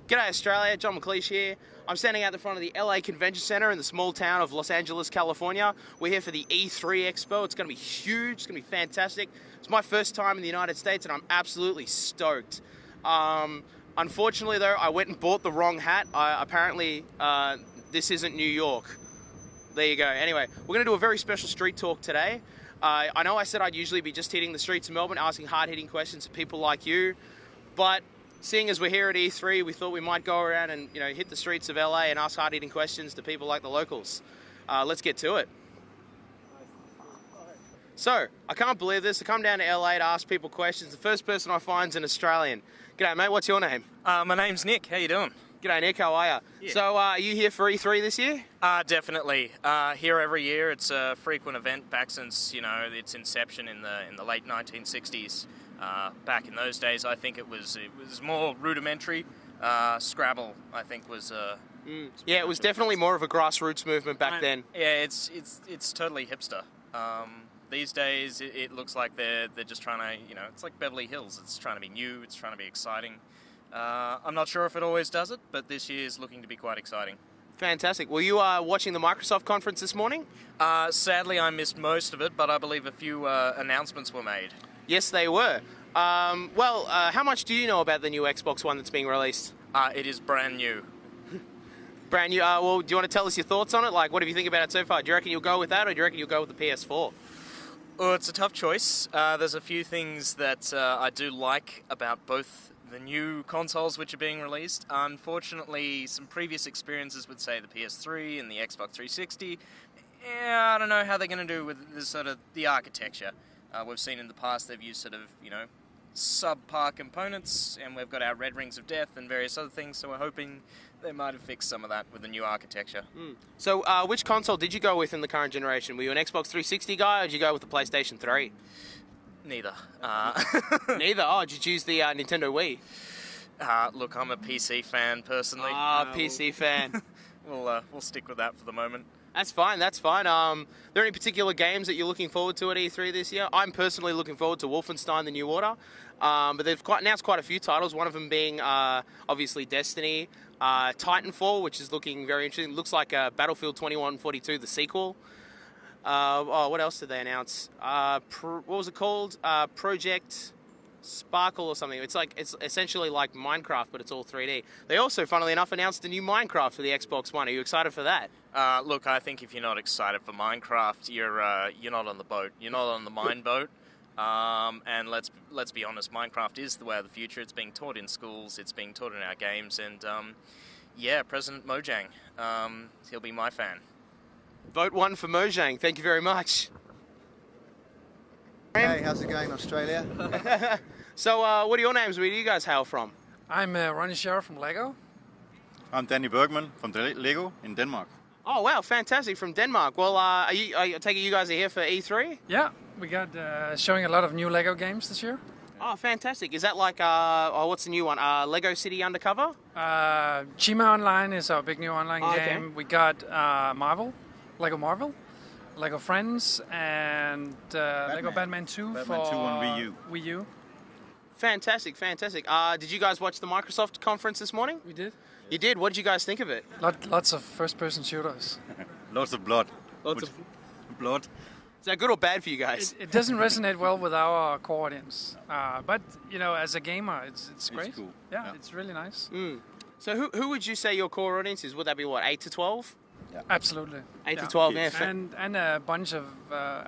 G'day Australia, John McLeish here. I'm standing out the front of the LA Convention Center in the small town of Los Angeles, California. We're here for the E3 Expo. It's going to be huge, it's going to be fantastic. It's my first time in the United States and I'm absolutely stoked. Unfortunately though, I went and bought the wrong hat. Apparently, this isn't New York. There you go. Anyway, we're going to do a very special street talk today. I know I said I'd usually be just hitting the streets of Melbourne, asking hard-hitting questions to people like you, but seeing as we're here at E3, we thought we might go around and hit the streets of LA and ask hard-hitting questions to people like the locals. Let's get to it. So, I can't believe this. I come down to LA to ask people questions. The first person I find is an Australian. G'day mate, what's your name? My name's Nick. How you doing? G'day Nick, how are you? Yeah. So, are you here for E3 this year? Definitely. Here every year. It's a frequent event back since, its inception in the late 1960s. Back in those days, I think it was more rudimentary. Scrabble, I think, was. Yeah, it was definitely more of a grassroots movement back then. Yeah, it's totally hipster. These days, it looks like they're just trying to, it's like Beverly Hills. It's trying to be new. It's trying to be exciting. I'm not sure if it always does it, but this year is looking to be quite exciting. Fantastic. Were you watching the Microsoft conference this morning? Sadly, I missed most of it, but I believe a few announcements were made. Yes, they were. How much do you know about the new Xbox One that's being released? It is brand new. Brand new. Well, do you want to tell us your thoughts on it? Like, what have you think about it so far? Do you reckon you'll go with that, or do you reckon you'll go with the PS4? Well, it's a tough choice. There's a few things that I do like about both the new consoles which are being released. Unfortunately, some previous experiences would say the PS3 and the Xbox 360. Yeah, I don't know how they're going to do with this sort of the architecture. We've seen in the past they've used sort of, subpar components, and we've got our red rings of death and various other things, so we're hoping they might have fixed some of that with the new architecture. So, which console did you go with in the current generation? Were you an Xbox 360 guy, or did you go with the PlayStation 3? Neither. Neither? Oh, did you choose the Nintendo Wii? Look, I'm a PC fan, personally. PC fan. We'll stick with that for the moment. That's fine, that's fine. Are there any particular games that you're looking forward to at E3 this year? I'm personally looking forward to Wolfenstein: The New Order, but they've announced quite a few titles, one of them being obviously Destiny, Titanfall, which is looking very interesting. It looks like Battlefield 2142, the sequel. What else did they announce? What was it called? Project Sparkle or something. It's essentially like Minecraft, but it's all 3D. They also, funnily enough, announced a new Minecraft for the Xbox One. Are you excited for that? Look, I think if you're not excited for Minecraft, you're not on the boat. You're not on the mine boat. And let's be honest, Minecraft is the way of the future. It's being taught in schools. It's being taught in our games. And yeah, President Mojang, he'll be my fan. Vote 1 for Mojang. Thank you very much. Hey, how's it going, Australia? So, what are your names? Where do you guys hail from? I'm Ronnie Scherer from Lego. I'm Danny Bergman from Lego in Denmark. Oh, wow, fantastic, from Denmark. Well, I take it you guys are here for E3? Yeah, we got showing a lot of new Lego games this year. Oh, fantastic. Is that like, what's the new one? Lego City Undercover? Chima Online is our big new online game. Okay. We got Lego Marvel, Lego Friends, and Lego Batman 2 Batman for 2 on Wii U. Wii U. Fantastic, fantastic. Did you guys watch the Microsoft conference this morning? We did. You did? What did you guys think of it? Lots of first-person shooters. Lots of blood. Lots of blood. Is that good or bad for you guys? It doesn't resonate well with our core audience, but as a gamer, it's great. It's cool. Yeah, it's really nice. So who would you say your core audience is? Would that be what, 8 to 12? Yeah. Absolutely. 8 to 12, yeah. And a bunch of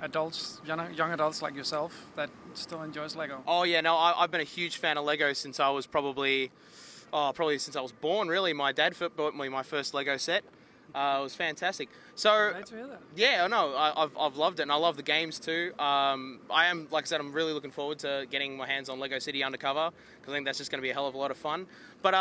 adults, young adults like yourself, that still enjoys Lego. Oh yeah, no, I've been a huge fan of Lego since I was probably since I was born. Really, my dad bought me my first Lego set. It was fantastic. So Glad to hear that. yeah, no, I've loved it, and I love the games too. Like I said, I'm really looking forward to getting my hands on Lego City Undercover because I think that's just going to be a hell of a lot of fun. But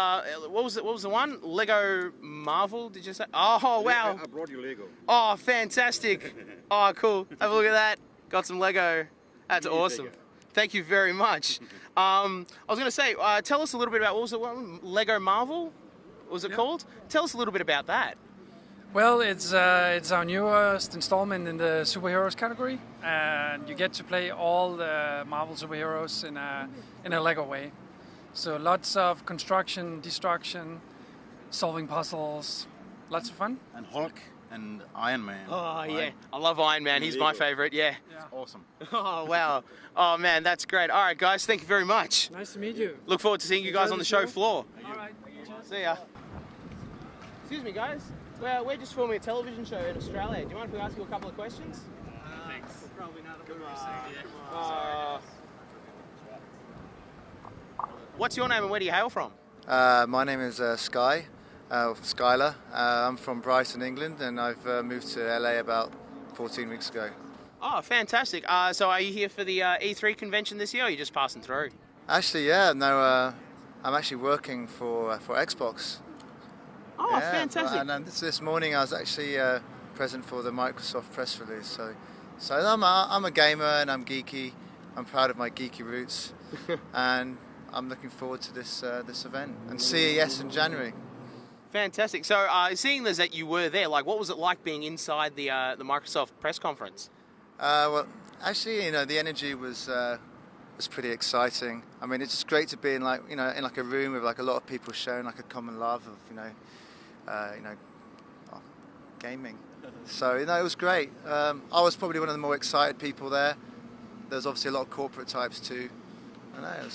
what was the one? Lego Marvel? Did you say? Oh wow! I brought you Lego. Oh, fantastic! Oh, cool. Have a look at that. Got some Lego. That's awesome. Thank you very much. I was going to say, tell us a little bit about, what was it, Lego Marvel? Was it called? Tell us a little bit about that. Well, it's our newest installment in the superheroes category, and you get to play all the Marvel superheroes in a Lego way. So lots of construction, destruction, solving puzzles, lots of fun. And Hulk and Iron Man. Oh, right? yeah. I love Iron Man. He's my favorite, yeah. Awesome. Oh, wow. Oh, man, that's great. All right, guys, thank you very much. Nice to meet you. Look forward to seeing you guys Enjoy on the the show show. floor. All right. See ya. Excuse me, guys. Well, we're just filming a television show in Australia. Do you mind if we ask you a couple of questions? Thanks. Probably not. What's your name and where do you hail from? My name is Skye, Skylar. I'm from Brighton, England, and I've moved to LA about 14 weeks ago. Oh, fantastic. So are you here for the E3 convention this year, or are you just passing through? Actually, yeah, no, I'm actually working for Xbox. Oh, Yeah, fantastic. And this morning I was actually present for the Microsoft press release. So I'm a gamer and I'm geeky. I'm proud of my geeky roots, and I'm looking forward to this event and CES in January. Fantastic. So seeing as that you were there, like, what was it like being inside the Microsoft press conference? Well, actually, the energy was pretty exciting. I mean, it's just great to be in in a room with like a lot of people sharing like a common love of gaming. So it was great. I was probably one of the more excited people there. There's obviously a lot of corporate types too. I know it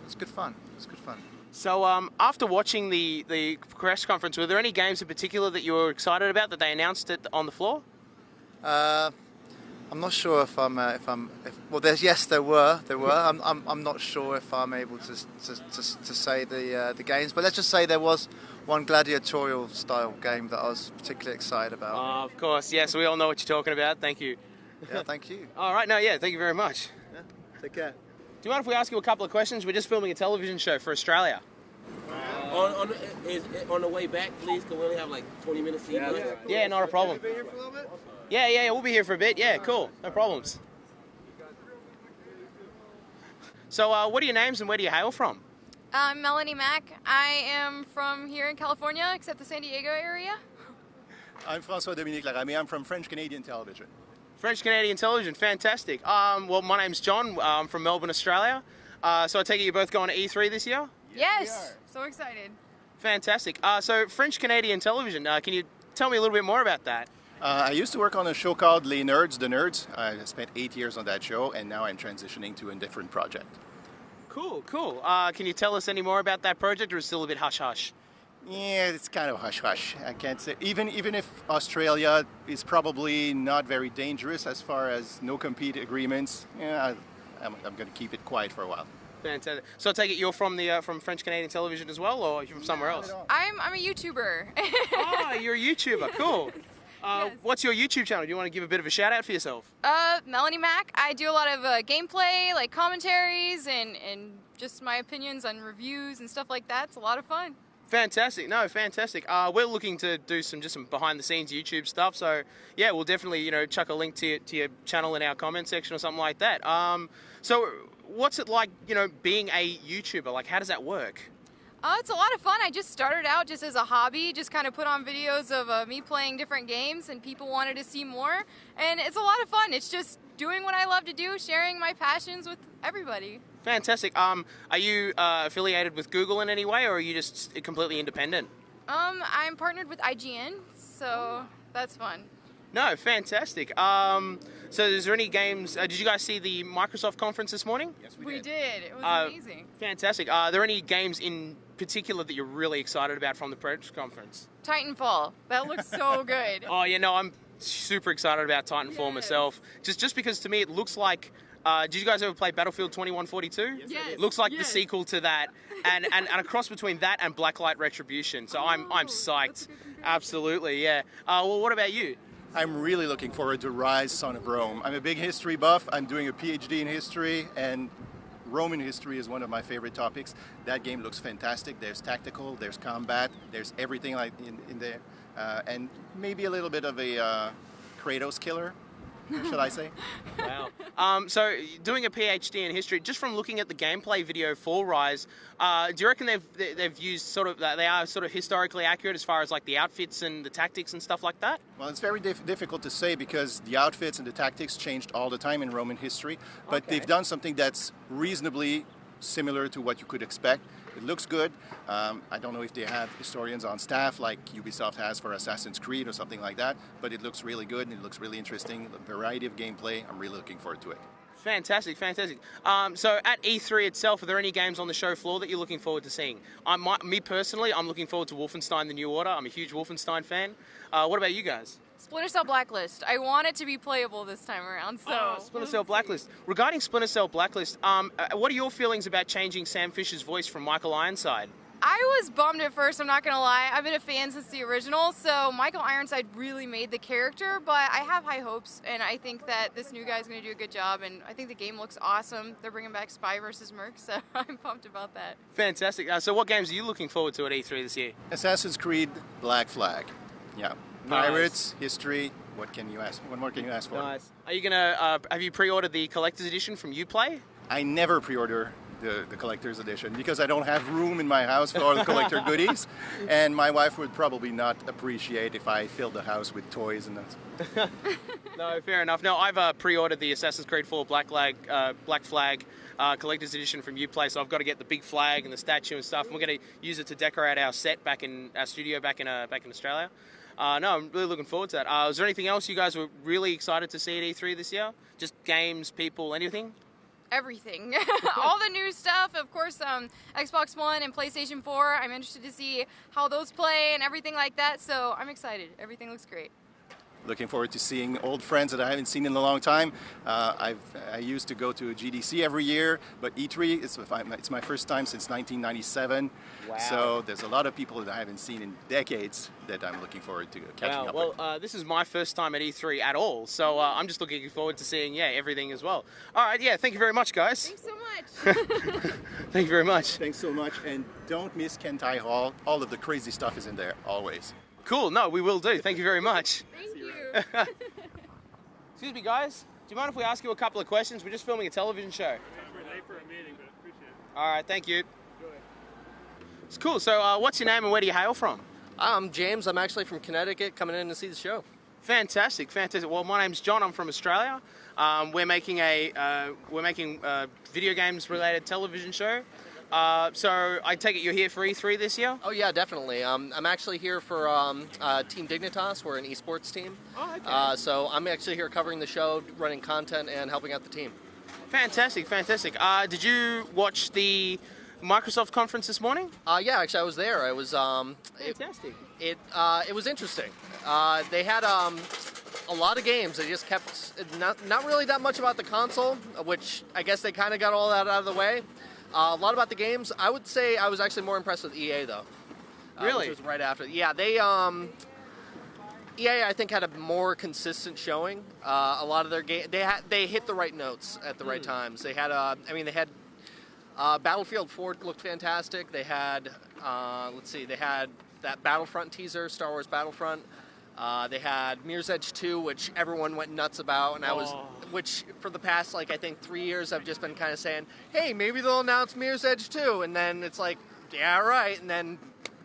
was good fun. It was good fun. So after watching the press conference, were there any games in particular that you were excited about that they announced it on the floor? I'm not sure if there were. I'm not sure if I'm able to say the games, but let's just say there was one gladiatorial style game that I was particularly excited about. Oh, of course, yes, we all know what you're talking about. Thank you. Yeah, thank you. All right, no, yeah, thank you very much. Yeah, take care. Do you mind if we ask you a couple of questions? We're just filming a television show for Australia. On the way back, please, because we only have like 20 minutes to eat. Yeah, not a problem. Yeah, we'll be here for a bit. Yeah, cool, no problems. So, what are your names and where do you hail from? I'm Melanie Mack. I am from here in California, except the San Diego area. I'm François-Dominique Laramie. I'm from French-Canadian television. French-Canadian television, fantastic. Well, my name's John. I'm from Melbourne, Australia. So I take it you're both going to E3 this year? Yes, so excited. Fantastic. So French-Canadian television, can you tell me a little bit more about that? I used to work on a show called Les Nerds, The Nerds. I spent 8 years on that show, and now I'm transitioning to a different project. Cool. Can you tell us any more about that project, or is it still a bit hush-hush? Yeah, it's kind of hush-hush. I can't say. Even if Australia is probably not very dangerous as far as no-compete agreements, yeah, I'm going to keep it quiet for a while. Fantastic. So I take it you're from from French-Canadian television as well, or you're from somewhere else? I'm a YouTuber. Oh, you're a YouTuber. Cool. Yes. What's your YouTube channel? Do you want to give a bit of a shout-out for yourself? Melanie Mack. I do a lot of gameplay, like commentaries, and just my opinions on reviews and stuff like that. It's a lot of fun. Fantastic. No, fantastic. We're looking to do some behind-the-scenes YouTube stuff. So yeah, we'll definitely chuck a link to your channel in our comment section or something like that. So what's it like being a YouTuber? Like, how does that work? It's a lot of fun. I just started out just as a hobby, just kind of put on videos of me playing different games, and people wanted to see more. And it's a lot of fun. It's just doing what I love to do, sharing my passions with everybody. Fantastic. Are you affiliated with Google in any way, or are you just completely independent? I'm partnered with IGN, so that's fun. No, fantastic. So is there any games, did you guys see the Microsoft conference this morning? Yes, We did. It was amazing. Fantastic. Are there any games in particular that you're really excited about from the press conference? Titanfall. That looks so good. Oh, yeah, no, I'm super excited about Titanfall myself. Just because to me it looks like, did you guys ever play Battlefield 2142? Yes. It looks like the sequel to that, and a cross between that and Blacklight Retribution. So I'm psyched. Absolutely, yeah. Well, what about you? I'm really looking forward to Rise, Son of Rome. I'm a big history buff. I'm doing a PhD in history, and Roman history is one of my favorite topics. That game looks fantastic. There's tactical, there's combat, there's everything like in there, and maybe a little bit of a Kratos killer, should I say? Wow. So doing a PhD in history, just from looking at the gameplay video for Rise, do you reckon they've used sort of, they are sort of historically accurate as far as like the outfits and the tactics and stuff like that? Well, it's very difficult to say because the outfits and the tactics changed all the time in Roman history, but they've done something that's reasonably similar to what you could expect. It looks good. I don't know if they have historians on staff like Ubisoft has for Assassin's Creed or something like that, but it looks really good and it looks really interesting. A variety of gameplay. I'm really looking forward to it. Fantastic, fantastic. So at E3 itself, are there any games on the show floor that you're looking forward to seeing? Me personally, I'm looking forward to Wolfenstein: The New Order. I'm a huge Wolfenstein fan. What about you guys? Splinter Cell Blacklist. I want it to be playable this time around, so... Splinter Cell Blacklist. Regarding Splinter Cell Blacklist, what are your feelings about changing Sam Fisher's voice from Michael Ironside? I was bummed at first, I'm not going to lie. I've been a fan since the original, so Michael Ironside really made the character, but I have high hopes, and I think that this new guy's going to do a good job, and I think the game looks awesome. They're bringing back Spy vs. Merc, so I'm pumped about that. Fantastic. So what games are you looking forward to at E3 this year? Assassin's Creed Black Flag. Yeah. Nice. Pirates, history. What can you ask? What more can you ask for? Nice. Are you gonna? Have you pre-ordered the collector's edition from Uplay? I never pre-order the collector's edition because I don't have room in my house for all the collector goodies, and my wife would probably not appreciate if I filled the house with toys and that. No, fair enough. No, I've pre-ordered the Assassin's Creed 4 Black Flag collector's edition from Uplay, so I've got to get the big flag and the statue and stuff. And we're going to use it to decorate our set back in our studio back in Australia. No, I'm really looking forward to that. Was there anything else you guys were really excited to see at E3 this year? Just games, people, anything? Everything. All the new stuff, of course, Xbox One and PlayStation 4. I'm interested to see how those play and everything like that, so I'm excited. Everything looks great. Looking forward to seeing old friends that I haven't seen in a long time. I used to go to GDC every year, but E3, it's my first time since 1997. Wow. So there's a lot of people that I haven't seen in decades that I'm looking forward to catching up with. Well, this is my first time at E3 at all, so I'm just looking forward to seeing, everything as well. All right, thank you very much, guys. Thanks so much. Thank you very much. Thanks so much, and don't miss Kentai Hall. All of the crazy stuff is in there, always. Cool, no, we will do. Thank you very much. Thank you. Excuse me, guys. Do you mind if we ask you a couple of questions? We're just filming a television show. We're late for a meeting, but appreciate it. All right, thank you. It's cool. So what's your name and where do you hail from? I'm James. I'm actually from Connecticut, coming in to see the show. Fantastic, fantastic. Well, my name's John. I'm from Australia. We're making a video games related television show. So I take it you're here for E3 this year? Oh yeah, definitely. I'm actually here for Team Dignitas. We're an esports team. Oh, okay. So I'm actually here covering the show, running content, and helping out the team. Fantastic, fantastic. Did you watch the Microsoft conference this morning? Yeah, actually I was there. It was fantastic. It was interesting. They had a lot of games. They just kept not really that much about the console, which I guess they kind of got all that out of the way. A lot about the games. I would say I was actually more impressed with EA though. Really? Which was right after. Yeah, they EA I think had a more consistent showing. A lot of their game they hit the right notes at the right times. They had they had Battlefield 4 looked fantastic. They had they had that Battlefront teaser, Star Wars Battlefront. They had Mirror's Edge 2, which everyone went nuts about, and which for the past, I think 3 years, I've just been kind of saying, hey, maybe they'll announce Mirror's Edge 2, and then it's like, yeah, right, and then,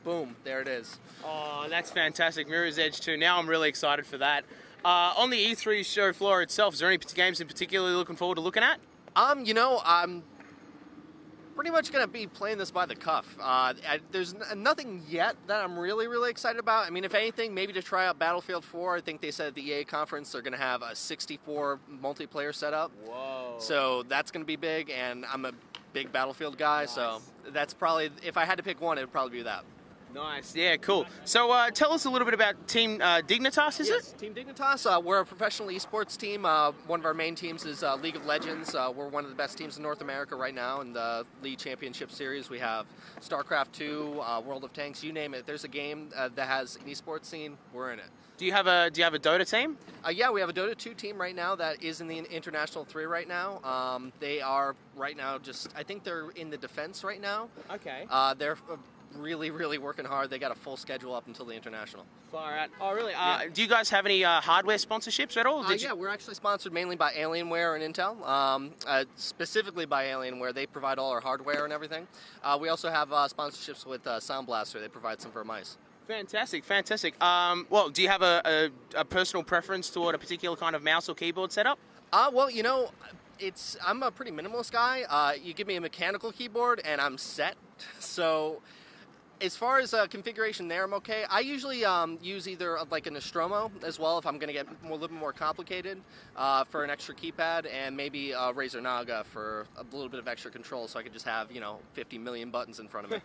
boom, there it is. Oh, that's fantastic, Mirror's Edge 2. Now I'm really excited for that. On the E3 show floor itself, is there any games in particular you're looking forward to looking at? I'm pretty much going to be playing this by the cuff. There's nothing yet that I'm really, really excited about. I mean, if anything, maybe to try out Battlefield 4. I think they said at the EA conference they're going to have a 64 multiplayer setup. Whoa. So that's going to be big, and I'm a big Battlefield guy, so that's probably, if I had to pick one, it would probably be that. Nice, yeah, cool. So tell us a little bit about Team Dignitas, is it? Team Dignitas, we're a professional esports team. One of our main teams is League of Legends. We're one of the best teams in North America right now in the League Championship Series. We have StarCraft 2, World of Tanks, you name it. There's a game that has an esports scene, we're in it. Do you have a Dota team? Yeah, we have a Dota 2 team right now that is in the International 3 right now. They are right now I think they're in the defense right now. Okay. They're really, really working hard. They got a full schedule up until the International. Far out. Oh, really? Do you guys have any hardware sponsorships at all? Yeah, we're actually sponsored mainly by Alienware and Intel, specifically by Alienware. They provide all our hardware and everything. We also have sponsorships with Sound Blaster. They provide some for mice. Fantastic, fantastic. Well, do you have a personal preference toward a particular kind of mouse or keyboard setup? Well, you know, I'm a pretty minimalist guy. You give me a mechanical keyboard and I'm set. So as far as configuration there, I'm okay. I usually use either like a Nostromo as well if I'm going to get a little bit more complicated for an extra keypad, and maybe a Razer Naga for a little bit of extra control so I could just have, 50 million buttons in front of me.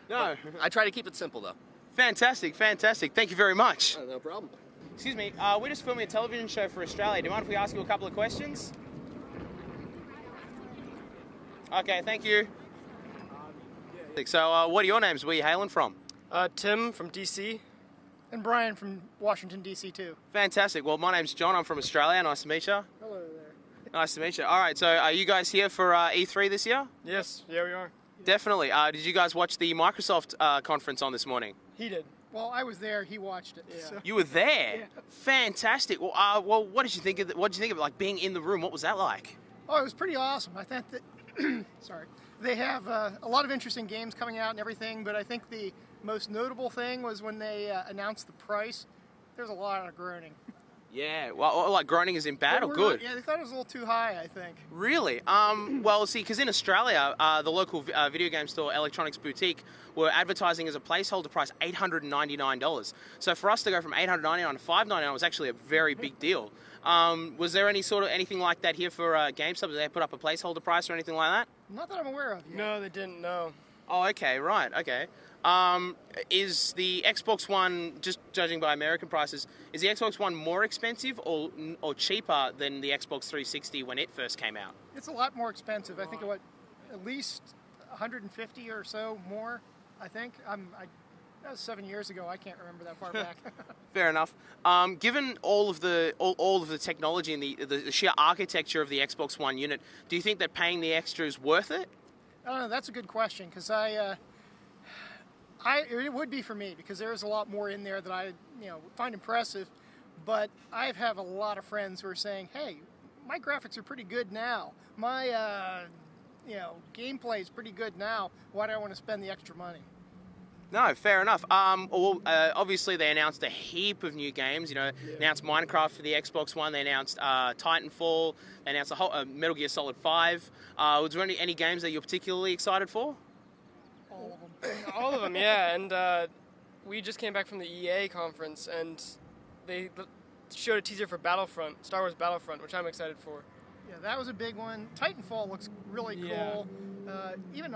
No. But I try to keep it simple though. Fantastic, fantastic. Thank you very much. No problem. Excuse me, we're just filming a television show for Australia. Do you mind if we ask you a couple of questions? Okay, thank you. So, what are your names? Where are you hailing from? Tim from DC. And Brian from Washington, D.C. too. Fantastic. Well, my name's John. I'm from Australia. Nice to meet you. Hello there. Nice to meet you. All right, so are you guys here for E3 this year? Yes, yeah, we are. Definitely. Did you guys watch the Microsoft conference on this morning? He did. Well, I was there. He watched it. Yeah. So. You were there. Yeah. Fantastic. Well, what did you think of? What did you think of like being in the room? What was that like? Oh, it was pretty awesome. I think that. Sorry. They have a lot of interesting games coming out and everything, but I think the most notable thing was when they announced the price. There's a lot of groaning. Yeah, well, like groaning is in bad or good? Yeah, they thought it was a little too high, I think. Really? Well, see, because in Australia, the local video game store, Electronics Boutique, were advertising as a placeholder price $899. So for us to go from $899 to $599 was actually a very big deal. Was there anything like that here for GameStop? Did they put up a placeholder price or anything like that? Not that I'm aware of yet. No, they didn't, no. Oh, okay, right, okay. Is the Xbox One, just judging by American prices, is the Xbox One more expensive or cheaper than the Xbox 360 when it first came out? It's a lot more expensive. I think at least 150 or so more, I think. That was 7 years ago. I can't remember that far back. Fair enough. Given all of the technology and the sheer architecture of the Xbox One unit, do you think that paying the extra is worth it? I don't know. That's a good question because it would be for me because there's a lot more in there that I find impressive. But I have a lot of friends who are saying, "Hey, my graphics are pretty good now. My gameplay is pretty good now. Why do I want to spend the extra money?" No, fair enough. Obviously they announced a heap of new games. They announced Minecraft for the Xbox One. They announced Titanfall. They announced a whole Metal Gear Solid 5. Was there any games that you're particularly excited for? All of them. All of them, yeah. And we just came back from the EA conference, and they showed a teaser for Battlefront, Star Wars Battlefront, which I'm excited for. Yeah, that was a big one. Titanfall looks really cool. Even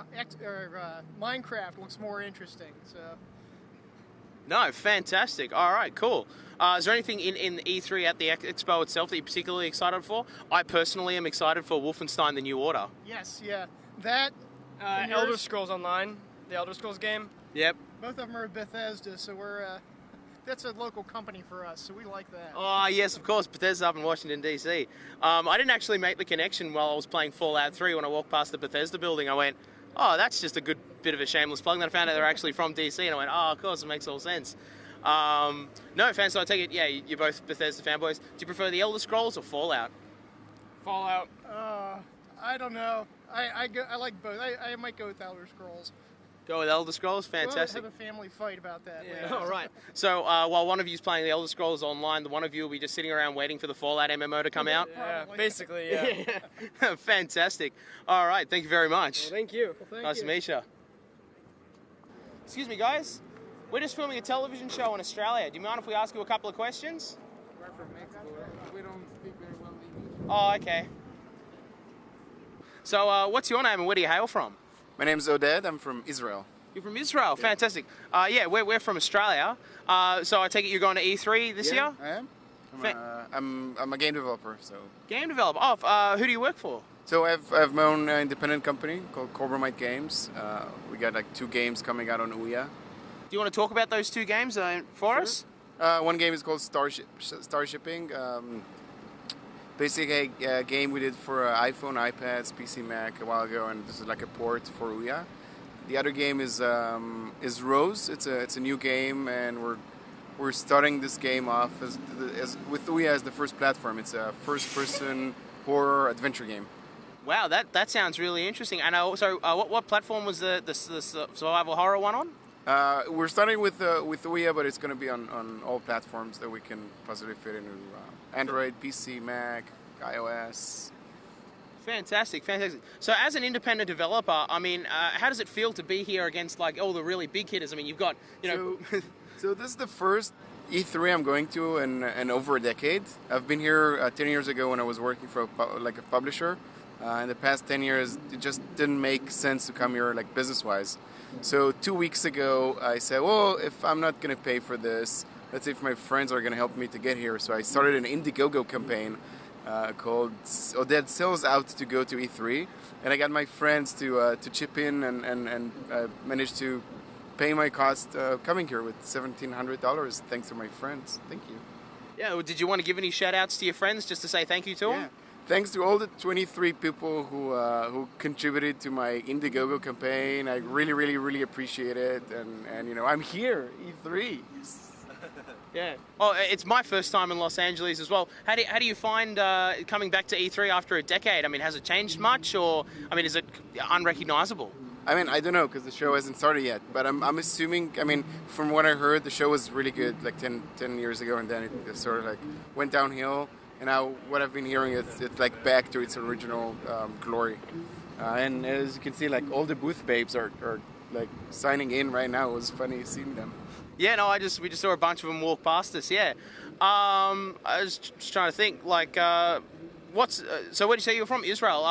Minecraft looks more interesting. So. No, fantastic. All right, cool. Is there anything in E3 at the Expo itself that you're particularly excited for? I personally am excited for Wolfenstein: The New Order. Yes, yeah. That Elder Scrolls Online, the Elder Scrolls game. Yep. Both of them are Bethesda, so that's a local company for us, so we like that. Oh, yes, of course. Bethesda up in Washington, D.C. I didn't actually make the connection while I was playing Fallout 3. When I walked past the Bethesda building, I went, oh, that's just a good bit of a shameless plug. And then I found out they're actually from D.C. and I went, oh, of course, it makes all sense. No, fans, so I take it, yeah, you're both Bethesda fanboys. Do you prefer the Elder Scrolls or Fallout? Fallout. I don't know. I like both. I might go with Elder Scrolls. Go with Elder Scrolls? Fantastic. We'll have a family fight about that. Yeah. All right. So while one of you's playing the Elder Scrolls Online, the one of you will be just sitting around waiting for the Fallout MMO to come out? Yeah, basically, yeah. Fantastic. All right. Thank you very much. Well, thank you. Nice to meet you. Excuse me, guys. We're just filming a television show in Australia. Do you mind if we ask you a couple of questions? We're from Mexico. We don't speak very well English. Oh, okay. So what's your name and where do you hail from? My name's Oded. I'm from Israel. You're from Israel? Yeah. Fantastic. Yeah, we're from Australia. So I take it you're going to E3 this year? I am. I'm a game developer. So. Game developer? Oh, who do you work for? So I have my own independent company called Cobramite Games. We got like 2 games coming out on Ouya. Do you want to talk about those 2 games for us? One game is called Starshipping. Basically a game we did for iPhone, iPads, PC, Mac a while ago, and this is like a port for Ouya. The other game is Rose. It's a new game, and we're starting this game off as with Ouya as the first platform. It's a first-person horror adventure game. Wow, that sounds really interesting. And also, what platform was the survival horror one on? We're starting with Ouya, but it's going to be on all platforms that we can possibly fit into: Android, PC, Mac, iOS. Fantastic. So, as an independent developer, I mean, how does it feel to be here against like all the really big hitters? I mean, you've got, you know. So this is the first E3 I'm going to in over a decade. I've been here 10 years ago when I was working for a publisher. In the past 10 years, it just didn't make sense to come here like business-wise. So 2 weeks ago, I said, well, if I'm not going to pay for this, let's see if my friends are going to help me to get here. So I started an Indiegogo campaign called Oded Sells Out to go to E3. And I got my friends to chip in and managed to pay my cost coming here with $1,700 thanks to my friends. Thank you. Yeah, well, did you want to give any shout-outs to your friends just to say thank you to them? Thanks to all the 23 people who contributed to my Indiegogo campaign. I really appreciate it. And you know, I'm here, E3. Yeah. Oh, it's my first time in Los Angeles as well. How do you find coming back to E3 after a decade? I mean, has it changed much, or I mean, is it unrecognizable? I mean, I don't know because the show hasn't started yet. But I'm assuming. I mean, from what I heard, the show was really good like 10 years ago, and then it sort of like went downhill. And now what I've been hearing is it's like back to its original glory. And as you can see, like all the booth babes are like signing in right now. It was funny seeing them. Yeah, no, we just saw a bunch of them walk past us. Yeah, I was just trying to think. Like, so where did you say you're from? Israel.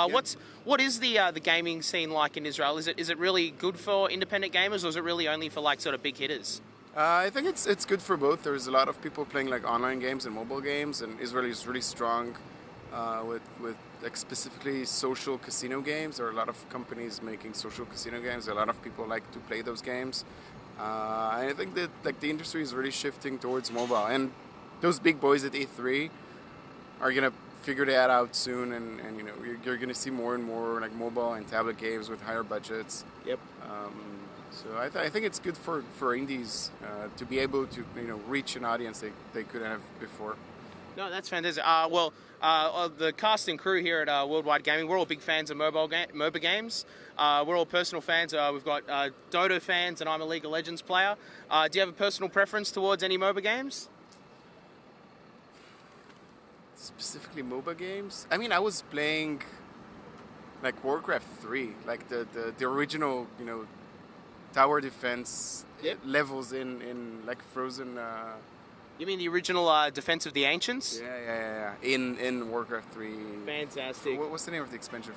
What is the gaming scene like in Israel? Is it really good for independent gamers, or is it really only for like sort of big hitters? I think it's good for both. There's a lot of people playing like online games and mobile games, and Israel is really strong with like specifically social casino games. There are a lot of companies making social casino games. A lot of people like to play those games. And I think that like the industry is really shifting towards mobile, and those big boys at E3 are gonna figure that out soon, and you know you're gonna see more and more like mobile and tablet games with higher budgets. Yep. So I think it's good for indies to be able to reach an audience they couldn't have before. No, that's fantastic. The cast and crew here at Worldwide Gaming, we're all big fans of MOBA games. We're all personal fans. We've got Dota fans, and I'm a League of Legends player. Do you have a personal preference towards any MOBA games? Specifically MOBA games? I mean, I was playing like Warcraft 3, like the original, tower defense levels in like Frozen. You mean the original Defense of the Ancients? Yeah. In Warcraft 3. Fantastic. What's the name of the expansion?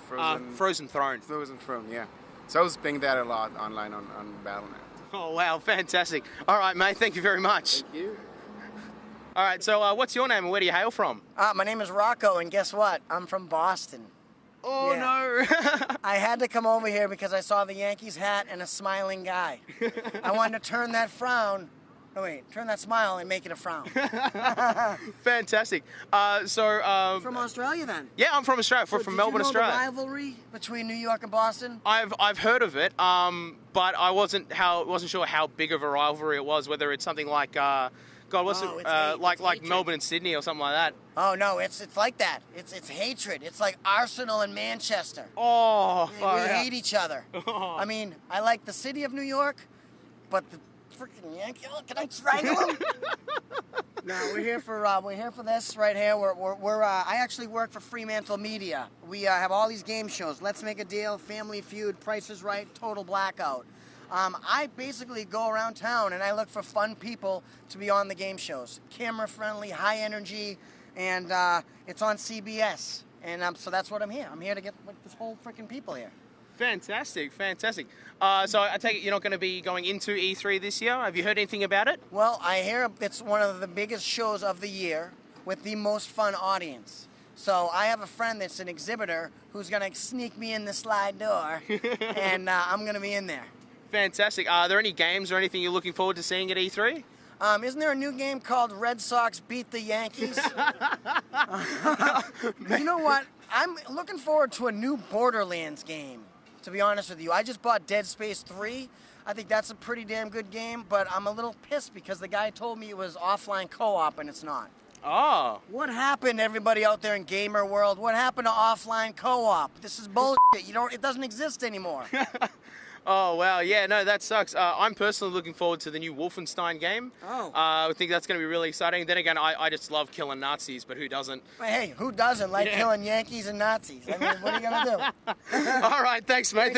Frozen Throne. Frozen Throne, yeah. So I was playing that a lot online on Battle.net. Oh, wow, fantastic. All right, mate, thank you very much. Thank you. All right, so what's your name and where do you hail from? My name is Rocco, and guess what? I'm from Boston. Oh, no. I had to come over here because I saw the Yankees hat and a smiling guy. I wanted to turn that smile and make it a frown. Fantastic. From Australia, then? Yeah, I'm from Australia. We're from Melbourne, Australia. The rivalry between New York and Boston? I've heard of it, but I wasn't sure how big of a rivalry it was. Whether it's something like like Melbourne and Sydney or something like that. Oh no, it's like that. It's hatred. It's like Arsenal and Manchester. Oh, we hate each other. I mean, I like the city of New York, but the freaking Yankee. Oh, can I strangle him? No, we're here for this right here. I actually work for Fremantle Media. We have all these game shows. Let's Make a Deal, Family Feud, Price is Right, Total Blackout. I basically go around town and I look for fun people to be on the game shows. Camera friendly, high energy, and it's on CBS. And so that's what I'm here. I'm here to get this whole freaking people here. Fantastic. So I take it you're not going to be going into E3 this year? Have you heard anything about it? Well, I hear it's one of the biggest shows of the year with the most fun audience. So I have a friend that's an exhibitor who's going to sneak me in the slide door, and I'm going to be in there. Fantastic. Are there any games or anything you're looking forward to seeing at E3? Isn't there a new game called Red Sox Beat the Yankees? You know what? I'm looking forward to a new Borderlands game. to be honest with you. I just bought Dead Space 3. I think that's a pretty damn good game, but I'm a little pissed because the guy told me it was offline co-op and it's not. Oh. What happened, everybody out there in gamer world? What happened to offline co-op? This is bullshit. It doesn't exist anymore. Oh, wow. Yeah, no, that sucks. I'm personally looking forward to the new Wolfenstein game. Oh. I think that's going to be really exciting. Then again, I just love killing Nazis, but who doesn't? Hey, who doesn't like killing Yankees and Nazis? I mean, what are you going to do? All right, thanks, mate.